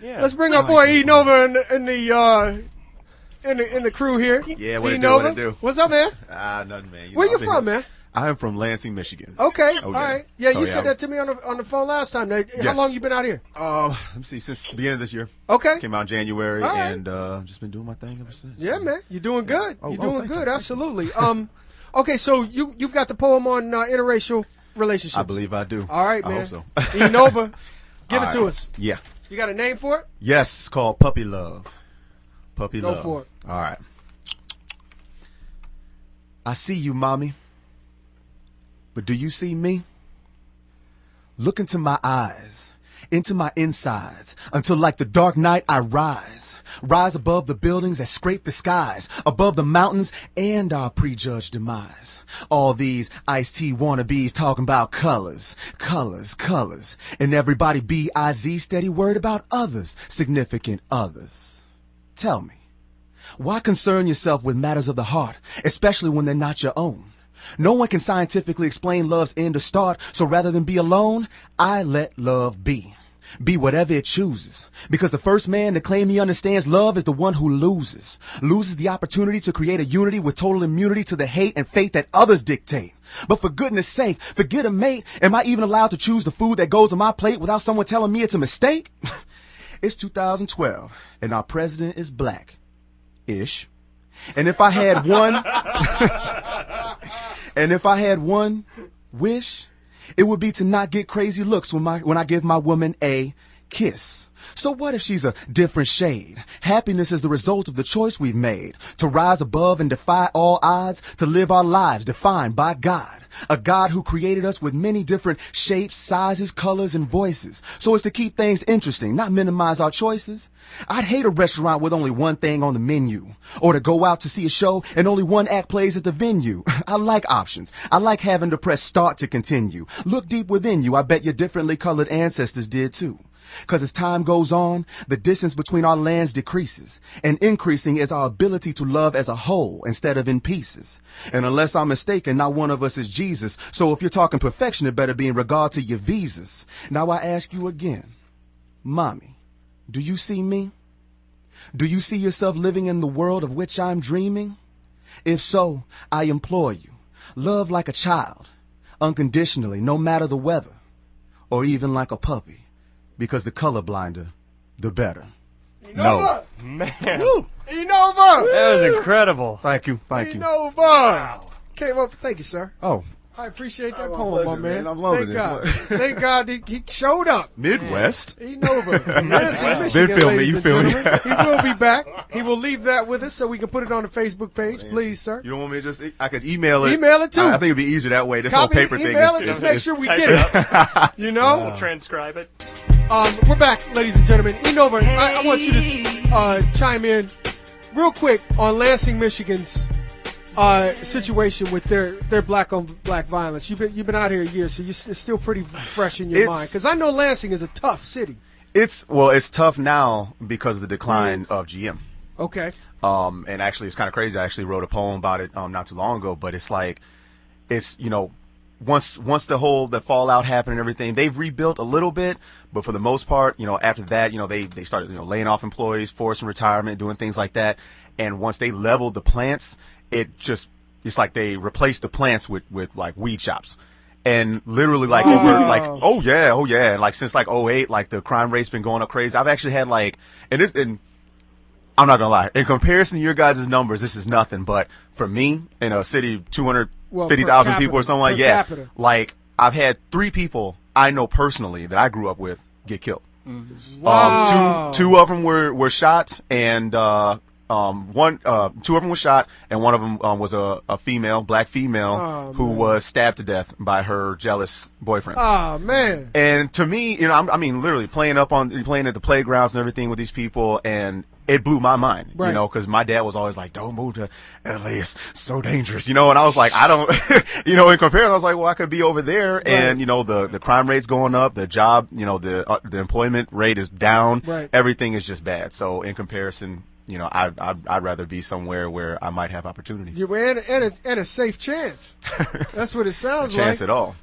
Yeah. Let's bring our boy Enova in the crew here. Yeah, what it do? What's up, man? Nothing, man. Where you from, man? I am from Lansing, Michigan. Okay, Oh, all yeah. right. Yeah, So, you yeah, said that to me on the phone last time. How Yes. long you been out here? Let me see, since the beginning of this year. Okay. Came out in January, All right. and just been doing my thing ever since. Yeah, man. You're doing good. Oh, You're doing thank good. you. Absolutely. Okay, so you've got the poem on interracial relationships. I believe I do. All right, I man. hope so. Enova, give All it to right. us. Yeah. You got a name for it? Yes, it's called Puppy Love. Puppy Go Love. for it. All right. I see you, mommy. But do you see me? Look into my eyes, into my insides, until like the dark night I rise. Rise above the buildings that scrape the skies, above the mountains and our prejudged demise. All these iced tea wannabes talking about colors, colors, colors. And everybody B-I-Z steady worried about others, significant others. Tell me, why concern yourself with matters of the heart, especially when they're not your own? No one can scientifically explain love's end to start, so rather than be alone, I let love be. Be whatever it chooses. Because the first man to claim he understands love is the one who loses. Loses the opportunity to create a unity with total immunity to the hate and fate that others dictate. But for goodness sake, forget a mate. Am I even allowed to choose the food that goes on my plate without someone telling me it's a mistake? It's 2012, and our president is black-ish. And if I had one... And if I had one wish, it would be to not get crazy looks when I give my woman a kiss. So what if she's a different shade? Happiness is the result of the choice we've made. To rise above and defy all odds, to live our lives defined by God. A God who created us with many different shapes, sizes, colors, and voices. So as to keep things interesting, not minimize our choices. I'd hate a restaurant with only one thing on the menu. Or to go out to see a show and only one act plays at the venue. I like options. I like having to press start to continue. Look deep within you. I bet your differently colored ancestors did too. Because as time goes on, the distance between our lands decreases, and increasing is our ability to love as a whole instead of in pieces. And unless I'm mistaken, not one of us is Jesus, so if you're talking perfection, it better be in regard to your visas. Now I ask you again, mommy, do you see me? Do you see yourself living in the world of which I'm dreaming? If so, I implore you, love like a child, unconditionally, no matter the weather, or even like a puppy. Because the colorblinder, the better. Enova! No. Man. Woo! Enova! That was incredible. Thank you. Thank you. Enova! Wow. Came up. Thank you, sir. Oh, I appreciate that Oh, my poem, my pleasure, man. man. I'm loving Thank this. God. Thank God he showed up. Midwest. Enova. Lansing, Wow. Michigan, Been filming, ladies you and filming. gentlemen. He will be back. He will leave that with us so we can put it on the Facebook page, please, sir. You don't want me to just, I could email it. Email it, too. I think it'd be easier that way. This whole Copy, paper thing email is it, just is- make sure we type get it it. You know? We'll transcribe it. We're back, ladies and gentlemen. Enova, I want you to chime in real quick on Lansing, Michigan's situation with their black on black violence. You've been out here a year, so it's still pretty fresh in your mind. Because I know Lansing is a tough city. It's tough now because of the decline of GM. Okay. And actually, it's kind of crazy. I actually wrote a poem about it not too long ago. But it's like, once the fallout happened and everything, they've rebuilt a little bit. But for the most part, after that, they started laying off employees, forcing retirement, doing things like that. And once they leveled the plants, it's like they replaced the plants with like weed shops. And literally like over like, oh yeah. And like since like '08, like the crime rate's been going up crazy. I've actually had like, and I'm not gonna lie, in comparison to your guys' numbers, this is nothing. But for me, in a city of 250,000 people or something like that, like I've had 3 people I know personally that I grew up with get killed. Wow. Two of them were shot, and two of them were shot, and one of them was a female, black female, who was stabbed to death by her jealous boyfriend. Oh man! And to me, I mean, literally playing at the playgrounds and everything with these people, and it blew my mind, right. Because my dad was always like, "Don't move to LA, it's so dangerous," and I was like, I don't, in comparison, I was like, well, I could be over there, right. And the crime rate's going up, the job, the employment rate is down, right. Everything is just bad. So in comparison, I'd rather be somewhere where I might have opportunity. And a safe chance. That's what it sounds like. Chance at all.